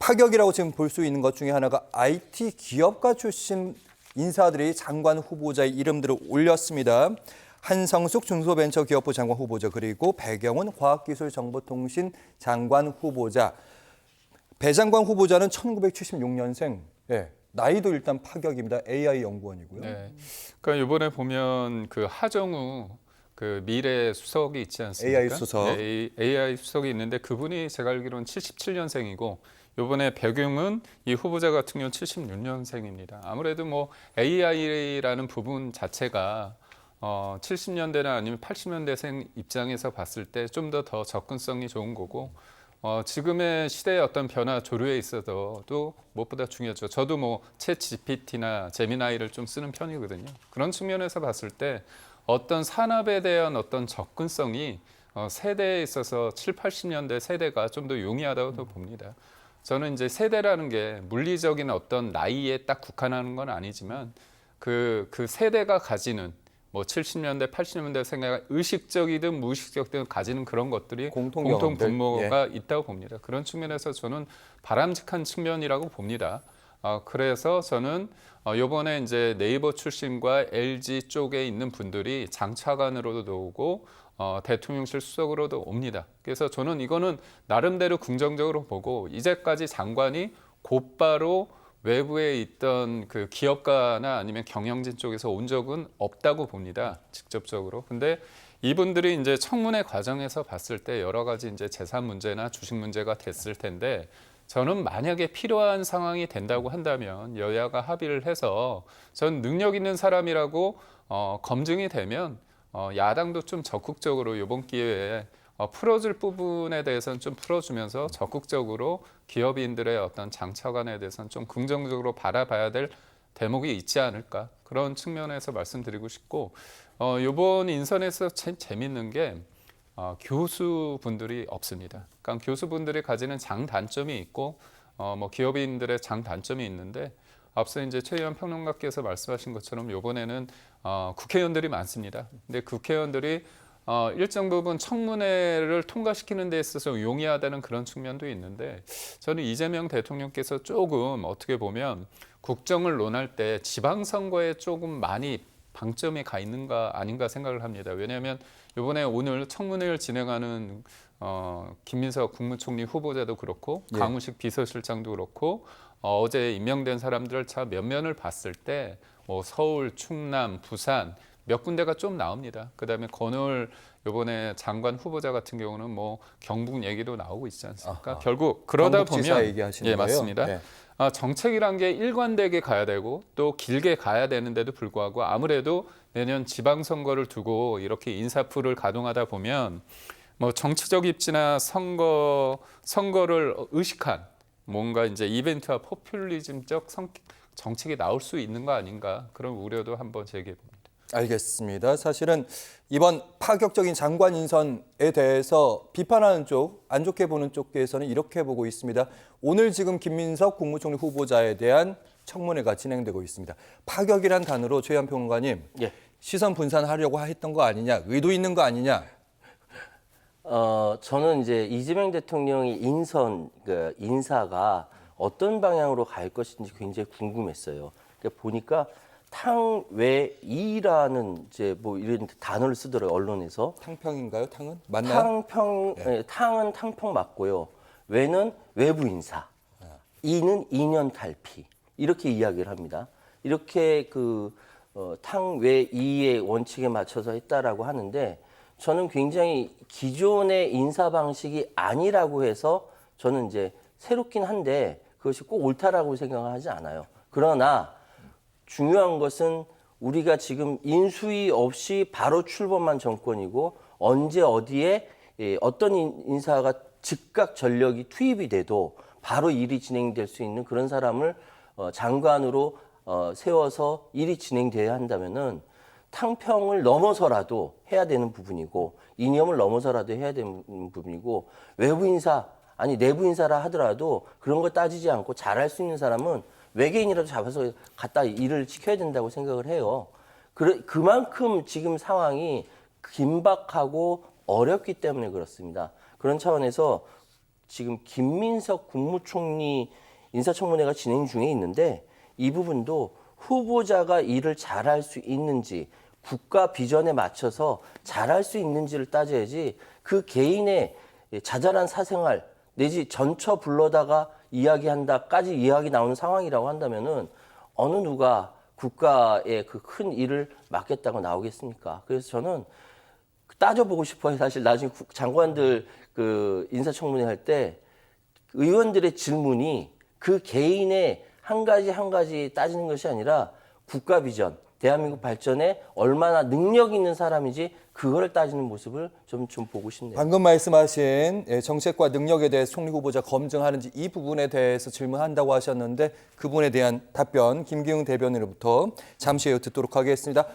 파격이라고 지금 볼 수 있는 것 중에 하나가 IT 기업가 출신 인사들이 장관 후보자의 이름들을 올렸습니다. 한성숙 중소벤처기업부 장관 후보자, 그리고 배경훈 과학기술정보통신 장관 후보자. 배 장관 후보자는 1976년생. 예, 나이도 일단 파격입니다. AI 연구원이고요. 네. 그러니까 이번에 보면 그 하정우 그 미래 수석이 있지 않습니까? AI 수석. 네, AI 수석이 있는데 그분이 제가 알기로는 77년생이고 이번에 배경은 이 후보자 같은 경우는 76년생입니다. 아무래도 뭐 AI라는 부분 자체가 70년대나 아니면 80년대생 입장에서 봤을 때 좀 더 접근성이 좋은 거고 지금의 시대의 어떤 변화 조류에 있어서도 무엇보다 중요하죠. 저도 뭐 챗 GPT나 제미나이를 좀 쓰는 편이거든요. 그런 측면에서 봤을 때 어떤 산업에 대한 어떤 접근성이 세대에 있어서 7, 80년대 세대가 좀 더 용이하다고 봅니다. 저는 이제 세대라는 게 물리적인 어떤 나이에 딱 국한하는 건 아니지만 그 세대가 가지는 뭐 70년대, 80년대 생각 의식적이든 무의식적이든 가지는 그런 것들이 공통 분모가 있다고 봅니다. 그런 측면에서 저는 바람직한 측면이라고 봅니다. 그래서 저는 이번에 이제 네이버 출신과 LG 쪽에 있는 분들이 장차관으로도 오고 대통령실 수석으로도 옵니다. 그래서 저는 이거는 나름대로 긍정적으로 보고 이제까지 장관이 곧바로 외부에 있던 그 기업가나 아니면 경영진 쪽에서 온 적은 없다고 봅니다. 직접적으로. 근데 이분들이 이제 청문회 과정에서 봤을 때 여러 가지 이제 재산 문제나 주식 문제가 됐을 텐데 저는 만약에 필요한 상황이 된다고 한다면 여야가 합의를 해서 전 능력 있는 사람이라고 검증이 되면 야당도 좀 적극적으로 이번 기회에 풀어줄 부분에 대해서는 좀 풀어주면서 적극적으로 기업인들의 어떤 장차관에 대해서는 좀 긍정적으로 바라봐야 될 대목이 있지 않을까, 그런 측면에서 말씀드리고 싶고 이번 인선에서 재밌는 게 교수분들이 없습니다. 그러니까 교수분들이 가지는 장단점이 있고 뭐 기업인들의 장단점이 있는데 앞서 이제 최희원 평론가께서 말씀하신 것처럼 이번에는 국회의원들이 많습니다. 근데 국회의원들이 일정 부분 청문회를 통과시키는 데 있어서 용이하다는 그런 측면도 있는데 저는 이재명 대통령께서 조금 어떻게 보면 국정을 논할 때 지방선거에 조금 많이 방점이 가 있는가 아닌가 생각을 합니다. 왜냐하면 이번에 오늘 청문회를 진행하는 김민석 국무총리 후보자도 그렇고 강훈식 비서실장도 그렇고 어제 임명된 사람들 차 면면을 봤을 때 뭐 서울, 충남, 부산 몇 군데가 좀 나옵니다. 그다음에 권오을 이번에 장관 후보자 같은 경우는 뭐 경북 얘기도 나오고 있지 않습니까? 아하. 결국 그러다 보면 얘기하시는 예, 거예요? 맞습니다. 네. 정책이란 게 일관되게 가야 되고 또 길게 가야 되는데도 불구하고 아무래도 내년 지방선거를 두고 이렇게 인사풀을 가동하다 보면 뭐 정치적 입지나 선거를 의식한 뭔가 이제 이벤트와 포퓰리즘적 정책이 나올 수 있는 거 아닌가, 그런 우려도 한번 제기해 봅니다. 알겠습니다. 사실은 이번 파격적인 장관 인선에 대해서 비판하는 쪽, 안 좋게 보는 쪽에서는 이렇게 보고 있습니다. 오늘 지금 김민석 국무총리 후보자에 대한 청문회가 진행되고 있습니다. 파격이란 단어로 최희원 평론가님, 시선 분산하려고 했던 거 아니냐, 의도 있는 거 아니냐? 저는 이제 이재명 대통령의 인사가 어떤 방향으로 갈 것인지 굉장히 궁금했어요. 그러니까 보니까 탕외이라는 이제 뭐 이런 단어를 쓰더라고요, 언론에서. 탕평인가요? 탕은? 맞나요? 탕은 탕평 맞고요. 외는 외부 인사. 이는 이년 탈피. 이렇게 이야기를 합니다. 이렇게 탕외이의 원칙에 맞춰서 했다라고 하는데 저는 굉장히 기존의 인사 방식이 아니라고 해서 저는 이제 새롭긴 한데 그것이 꼭 옳다라고 생각하지 않아요. 그러나 중요한 것은 우리가 지금 인수위 없이 바로 출범한 정권이고 언제 어디에 어떤 인사가 즉각 전력이 투입이 돼도 바로 일이 진행될 수 있는 그런 사람을 장관으로 세워서 일이 진행돼야 한다면은 탕평을 넘어서라도 해야 되는 부분이고 이념을 넘어서라도 해야 되는 부분이고 외부 인사 아니 내부 인사라 하더라도 그런 거 따지지 않고 잘할 수 있는 사람은 외계인이라도 잡아서 갖다 일을 시켜야 된다고 생각을 해요. 그만큼 지금 상황이 긴박하고 어렵기 때문에 그렇습니다. 그런 차원에서 지금 김민석 국무총리 인사청문회가 진행 중에 있는데 이 부분도 후보자가 일을 잘할 수 있는지 국가 비전에 맞춰서 잘할 수 있는지를 따져야지 그 개인의 자잘한 사생활 내지 전처 불러다가 이야기한다까지 이야기 나오는 상황이라고 한다면은 어느 누가 국가의 그 큰 일을 맡겠다고 나오겠습니까? 그래서 저는 따져보고 싶어요. 사실 나중에 장관들 그 인사청문회 할 때 의원들의 질문이 그 개인의 한 가지 따지는 것이 아니라 국가 비전, 대한민국 발전에 얼마나 능력 있는 사람인지 그걸 따지는 모습을 좀 보고 싶네요. 방금 말씀하신 정책과 능력에 대해서 총리 후보자 검증하는지 이 부분에 대해서 질문한다고 하셨는데 그 부분에 대한 답변 김기웅 대변인으로부터 잠시 후에 듣도록 하겠습니다.